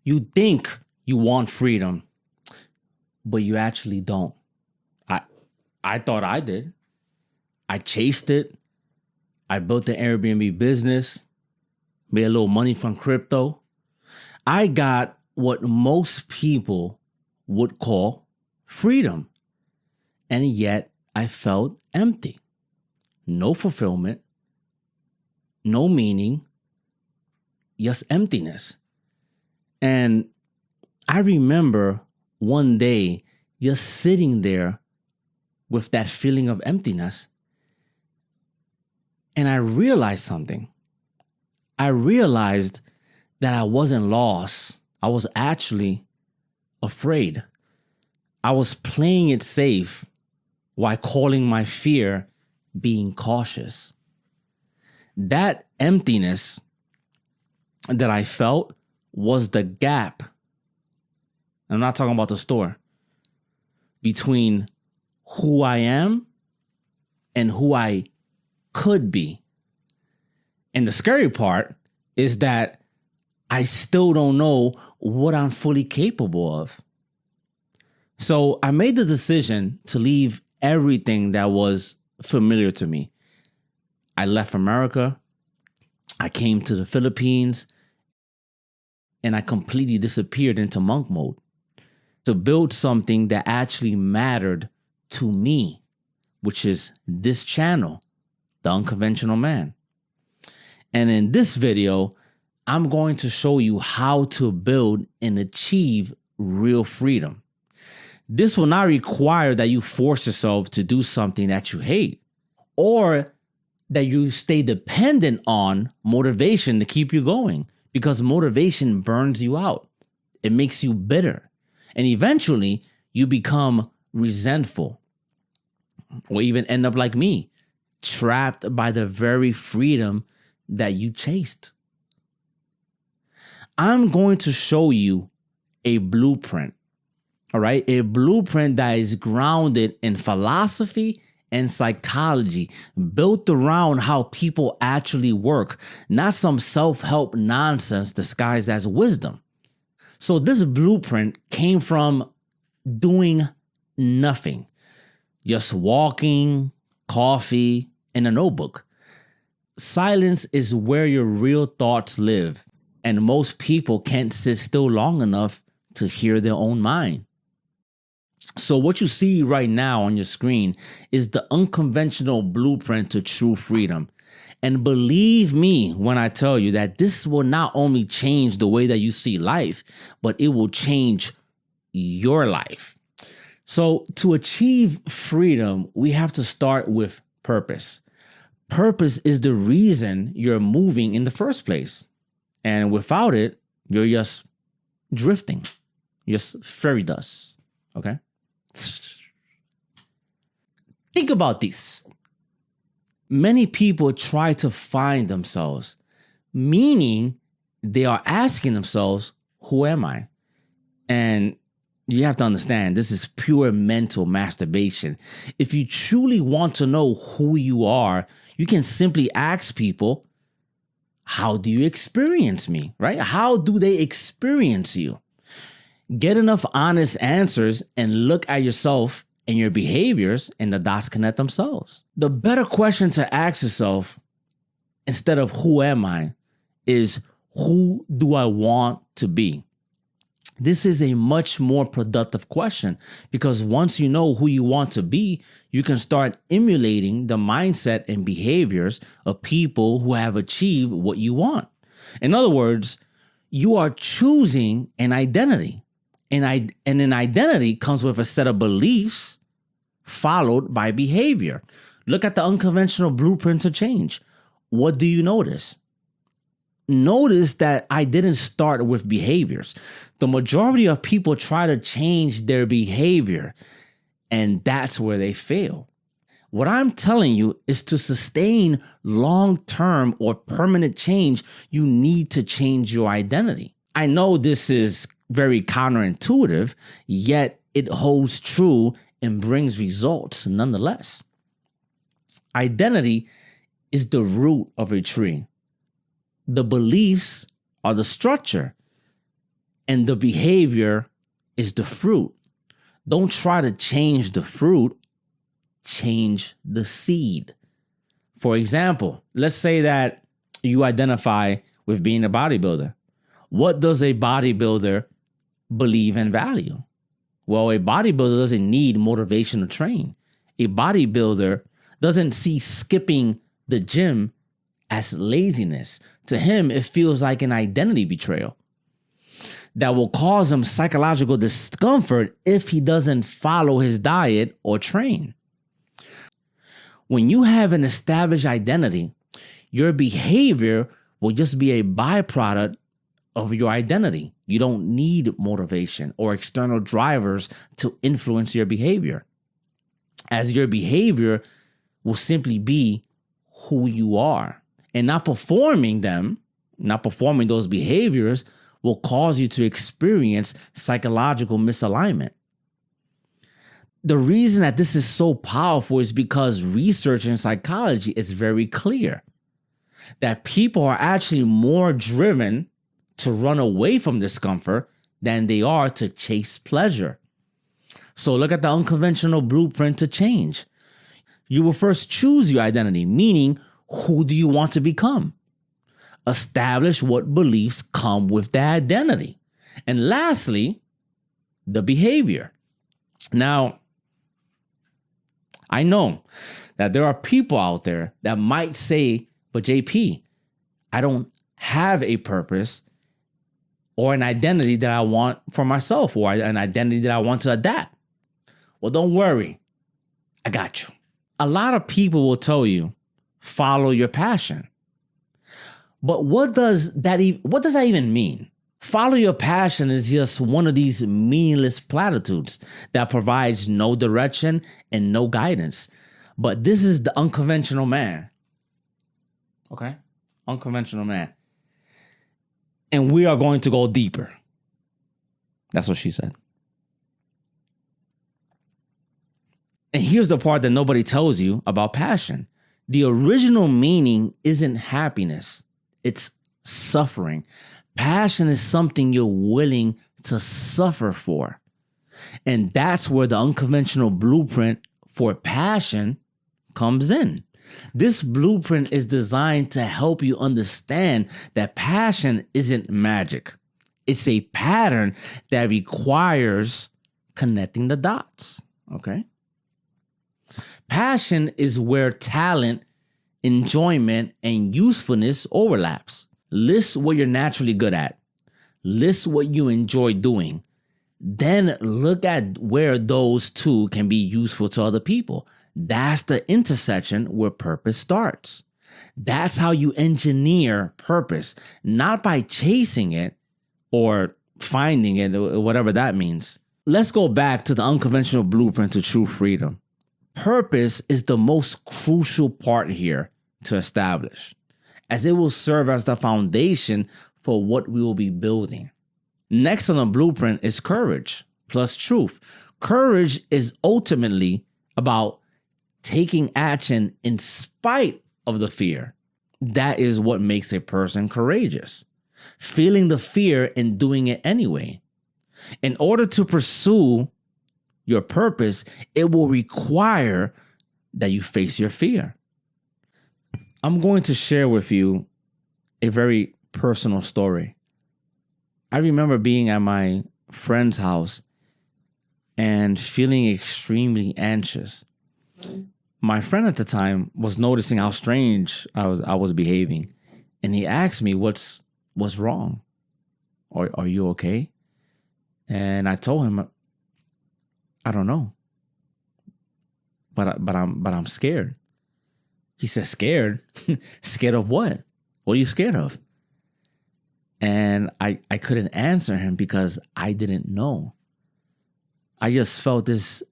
You think you want freedom, but you actually don't. I thought I did. I chased it. I built an Airbnb business, made a little money from crypto. I got what most people would call freedom. And yet I felt empty. No fulfillment, no meaning, just emptiness. And I remember one day just sitting there with that feeling of emptiness. And I realized something. I realized that I wasn't lost. I was actually afraid. I was playing it safe while calling my fear being cautious. That emptiness that I felt was the gap. I'm not talking about the store. Between who I am and who I could be. And the scary part is that I still don't know what I'm fully capable of. So I made the decision to leave everything that was familiar to me. I left America. I came to the Philippines. And I completely disappeared into monk mode to build something that actually mattered to me, which is this channel, The Unconventional Man. And in this video, I'm going to show you how to build and achieve real freedom. This will not require that you force yourself to do something that you hate or that you stay dependent on motivation to keep you going, because motivation burns you out. It makes you bitter. And eventually you become resentful or even end up like me, trapped by the very freedom that you chased. I'm going to show you a blueprint. All right, a blueprint that is grounded in philosophy and psychology, built around how people actually work, not some self-help nonsense disguised as wisdom. So this blueprint came from doing nothing, just walking, coffee, and a notebook. Silence is where your real thoughts live, and most people can't sit still long enough to hear their own mind. So what you see right now on your screen is the unconventional blueprint to true freedom. And believe me when I tell you that this will not only change the way that you see life, but it will change your life. So to achieve freedom, we have to start with purpose. Purpose is the reason you're moving in the first place. And without it, you're just drifting, just fairy dust. Okay? Think about this. Many people try to find themselves, meaning they are asking themselves, who am I? And you have to understand, this is pure mental masturbation. If you truly want to know who you are, you can simply ask people, how do you experience me, right? How do they experience you? Get enough honest answers and look at yourself and your behaviors, and the dots connect themselves. The better question to ask yourself instead of who am I is, who do I want to be? This is a much more productive question, because once you know who you want to be, you can start emulating the mindset and behaviors of people who have achieved what you want. In other words, you are choosing an identity. And an identity comes with a set of beliefs followed by behavior. Look at the unconventional blueprint to change. What do you notice? Notice that I didn't start with behaviors. The majority of people try to change their behavior, and that's where they fail. What I'm telling you is, to sustain long-term or permanent change, you need to change your identity. I know this is very counterintuitive, yet it holds true and brings results nonetheless. Identity is the root of a tree. The beliefs are the structure, and the behavior is the fruit. Don't try to change the fruit, change the seed. For example, let's say that you identify with being a bodybuilder. What does a bodybuilder believe and value? Well, a bodybuilder doesn't need motivation to train. A bodybuilder doesn't see skipping the gym as laziness. To him, it feels like an identity betrayal that will cause him psychological discomfort if he doesn't follow his diet or train. When you have an established identity, your behavior will just be a byproduct of your identity. You don't need motivation or external drivers to influence your behavior, as your behavior will simply be who you are. And not performing those behaviors will cause you to experience psychological misalignment. The reason that this is so powerful is because research in psychology is very clear that people are actually more driven to run away from discomfort than they are to chase pleasure. So look at the unconventional blueprint to change. You will first choose your identity, meaning who do you want to become? Establish what beliefs come with the identity. And lastly, the behavior. Now, I know that there are people out there that might say, but JP, I don't have a purpose or an identity that I want for myself or an identity that I want to adapt. Well, don't worry. I got you. A lot of people will tell you, follow your passion. But what does that even mean? Follow your passion is just one of these meaningless platitudes that provides no direction and no guidance. But this is the unconventional man. Okay? Unconventional man. And we are going to go deeper. That's what she said. And here's the part that nobody tells you about passion. The original meaning isn't happiness. It's suffering. Passion is something you're willing to suffer for. And that's where the unconventional blueprint for passion comes in. This blueprint is designed to help you understand that passion isn't magic. It's a pattern that requires connecting the dots. Okay? Passion is where talent, enjoyment, and usefulness overlaps. List what you're naturally good at. List what you enjoy doing. Then look at where those two can be useful to other people. That's the intersection where purpose starts. That's how you engineer purpose, not by chasing it or finding it, or whatever that means. Let's go back to the unconventional blueprint to true freedom. Purpose is the most crucial part here to establish, as it will serve as the foundation for what we will be building. Next on the blueprint is courage plus truth. Courage is ultimately about taking action in spite of the fear. That is what makes a person courageous. Feeling the fear and doing it anyway. In order to pursue your purpose, it will require that you face your fear. I'm going to share with you a very personal story. I remember being at my friend's house and feeling extremely anxious. My friend at the time was noticing how strange I was behaving, and he asked me, "What's wrong? Are you okay?" And I told him, "I don't know, but I'm scared." He said, "Scared? Scared of what? What are you scared of?" And I couldn't answer him because I didn't know. I just felt this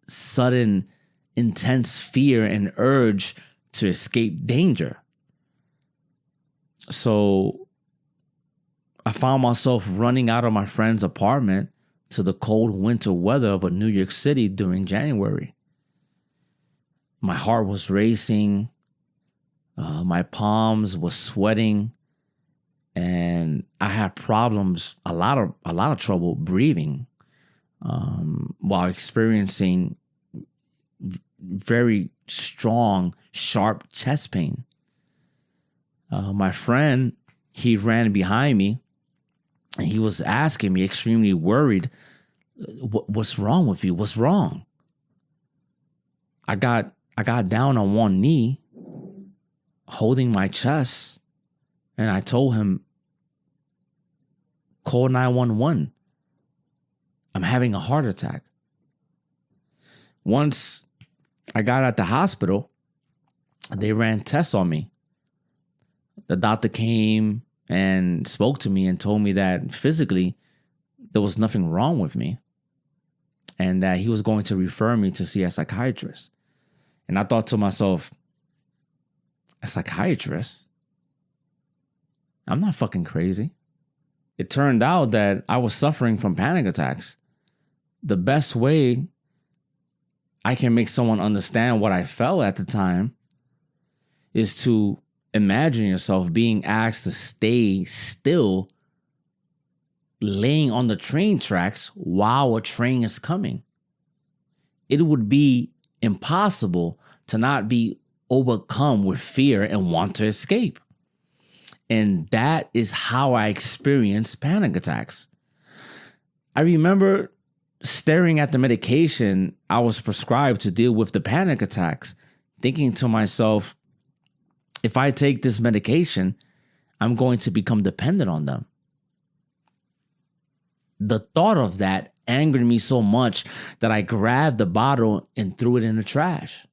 sudden, intense fear and urge to escape danger. So I found myself running out of my friend's apartment to the cold winter weather of New York City during January. My heart was racing. My palms were sweating. and I had problems, a lot of trouble breathing, while experiencing very strong, sharp chest pain. My friend, he ran behind me and he was asking me, extremely worried, what's wrong with you? What's wrong? I got down on one knee, holding my chest, and I told him, call 911. I'm having a heart attack. Once I got at the hospital, they ran tests on me. The doctor came and spoke to me and told me that physically there was nothing wrong with me and that he was going to refer me to see a psychiatrist. And I thought to myself, a psychiatrist? I'm not fucking crazy. It turned out that I was suffering from panic attacks. The best way I can make someone understand what I felt at the time is to imagine yourself being asked to stay still, laying on the train tracks while a train is coming. It would be impossible to not be overcome with fear and want to escape. And that is how I experienced panic attacks. I remember staring at the medication I was prescribed to deal with the panic attacks, thinking to myself, if I take this medication, I'm going to become dependent on them. The thought of that angered me so much that I grabbed the bottle and threw it in the trash.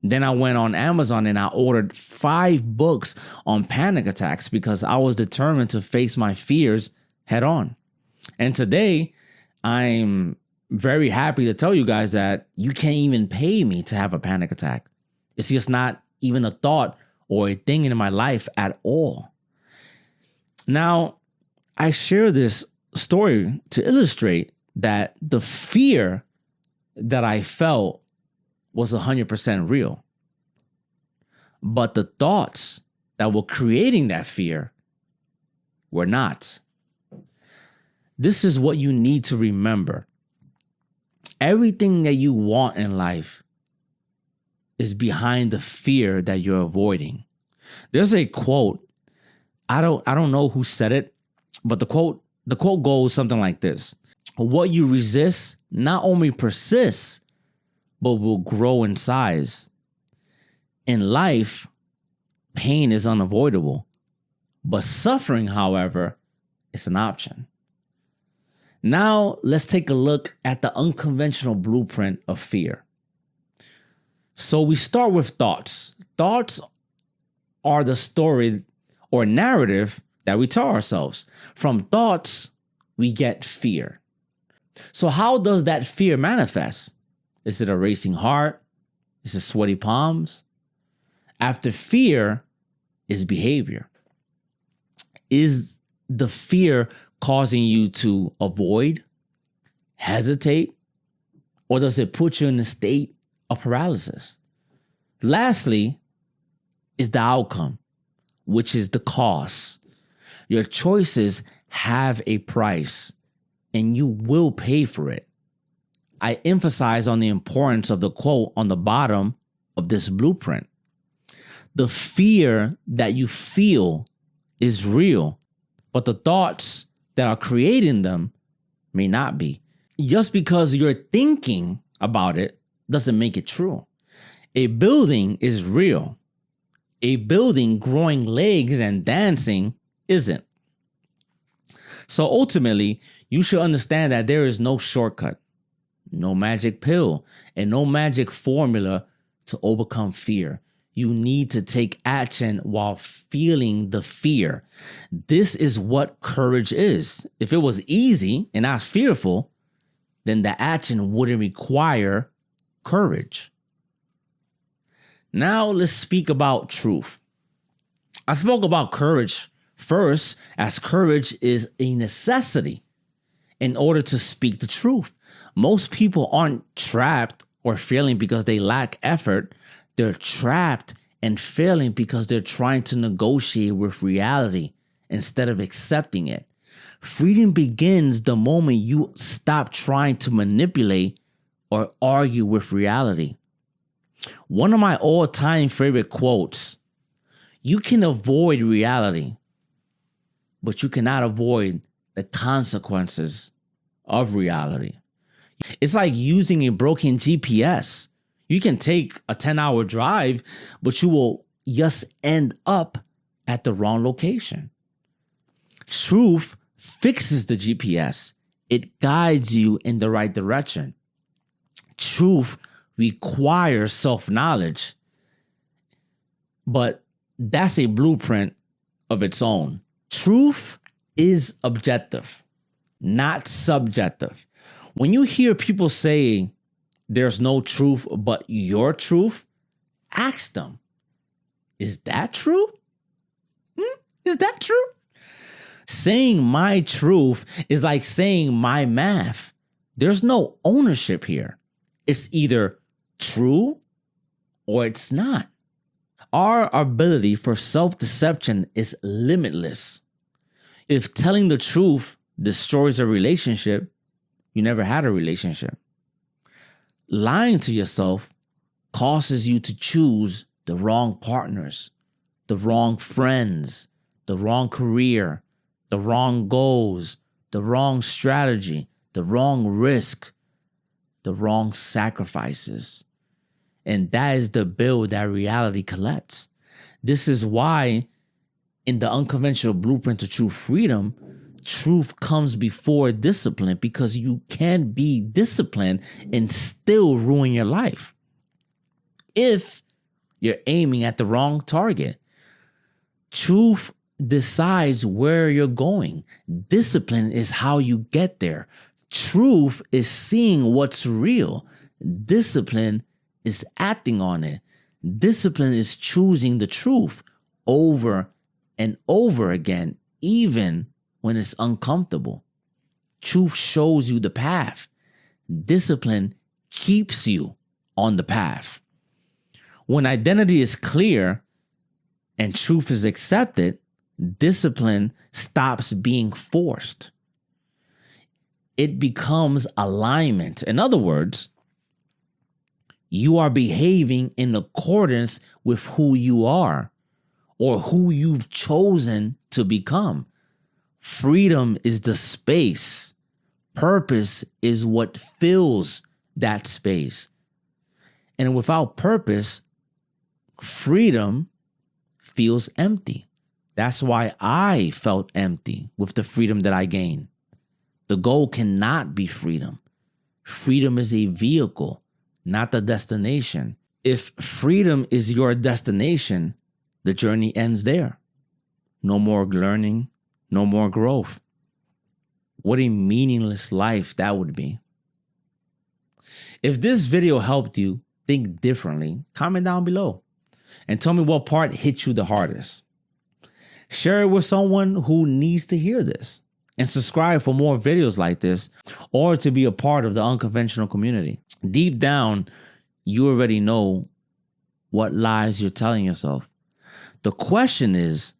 Then I went on Amazon and I ordered 5 books on panic attacks because I was determined to face my fears head on. And today, I'm very happy to tell you guys that you can't even pay me to have a panic attack. It's just not even a thought or a thing in my life at all. Now, I share this story to illustrate that the fear that I felt was 100% real. But the thoughts that were creating that fear were not. This is what you need to remember. Everything that you want in life is behind the fear that you're avoiding. There's a quote. I don't know who said it, but the quote goes something like this. What you resist not only persists, but will grow in size. In life, pain is unavoidable, but suffering, however, is an option. Now, let's take a look at the unconventional blueprint of fear. So we start with thoughts. Thoughts are the story or narrative that we tell ourselves. From thoughts, we get fear. So how does that fear manifest? Is it a racing heart? Is it sweaty palms? After fear is behavior. Is the fear causing you to avoid, hesitate, or does it put you in a state of paralysis? Lastly, is the outcome, which is the cost. Your choices have a price, and you will pay for it. I emphasize on the importance of the quote on the bottom of this blueprint. The fear that you feel is real, but the thoughts that are creating them may not be. Just because you're thinking about it doesn't make it true. A building is real. A building growing legs and dancing isn't. So ultimately, you should understand that there is no shortcut, no magic pill, and no magic formula to overcome fear. You need to take action while feeling the fear. This is what courage is. If it was easy and not fearful, then the action wouldn't require courage. Now let's speak about truth. I spoke about courage first, as courage is a necessity in order to speak the truth. Most people aren't trapped or failing because they lack effort. They're trapped and failing because they're trying to negotiate with reality instead of accepting it. Freedom begins the moment you stop trying to manipulate or argue with reality. One of my all-time favorite quotes: "You can avoid reality, but you cannot avoid the consequences of reality." It's like using a broken GPS. You can take a 10-hour drive, but you will just end up at the wrong location. Truth fixes the GPS. It guides you in the right direction. Truth requires self-knowledge, but that's a blueprint of its own. Truth is objective, not subjective. When you hear people say there's no truth but your truth, ask them, is that true? Is that true? Saying my truth is like saying my math. There's no ownership here. It's either true or it's not. Our ability for self-deception is limitless. If telling the truth destroys a relationship, you never had a relationship. Lying to yourself causes you to choose the wrong partners, the wrong friends, the wrong career, the wrong goals, the wrong strategy, the wrong risk, the wrong sacrifices. And that is the bill that reality collects. This is why in the unconventional blueprint to true freedom, truth comes before discipline, because you can be disciplined and still ruin your life if you're aiming at the wrong target. Truth decides where you're going. Discipline is how you get there. Truth is seeing what's real. Discipline is acting on it. Discipline is choosing the truth over and over again, even when it's uncomfortable. Truth shows you the path. Discipline keeps you on the path. When identity is clear and truth is accepted, discipline stops being forced. It becomes alignment. In other words, you are behaving in accordance with who you are or who you've chosen to become. Freedom is the space. Purpose is what fills that space. And without purpose, freedom feels empty. That's why I felt empty with the freedom that I gained. The goal cannot be freedom. Freedom is a vehicle, not the destination. If freedom is your destination, the journey ends there. No more learning, no more growth. What a meaningless life that would be. If this video helped you think differently, comment down below and tell me what part hit you the hardest. Share it with someone who needs to hear this, and subscribe for more videos like this, or to be a part of the unconventional community. Deep down, you already know what lies you're telling yourself. The question is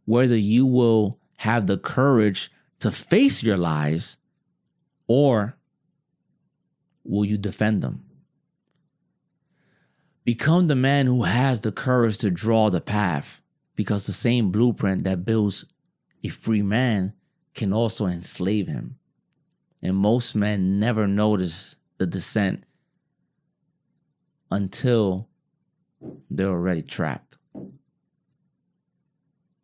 whether you will have the courage to face your lies, or will you defend them? Become the man who has the courage to draw the path, because the same blueprint that builds a free man can also enslave him. And most men never notice the descent until they're already trapped.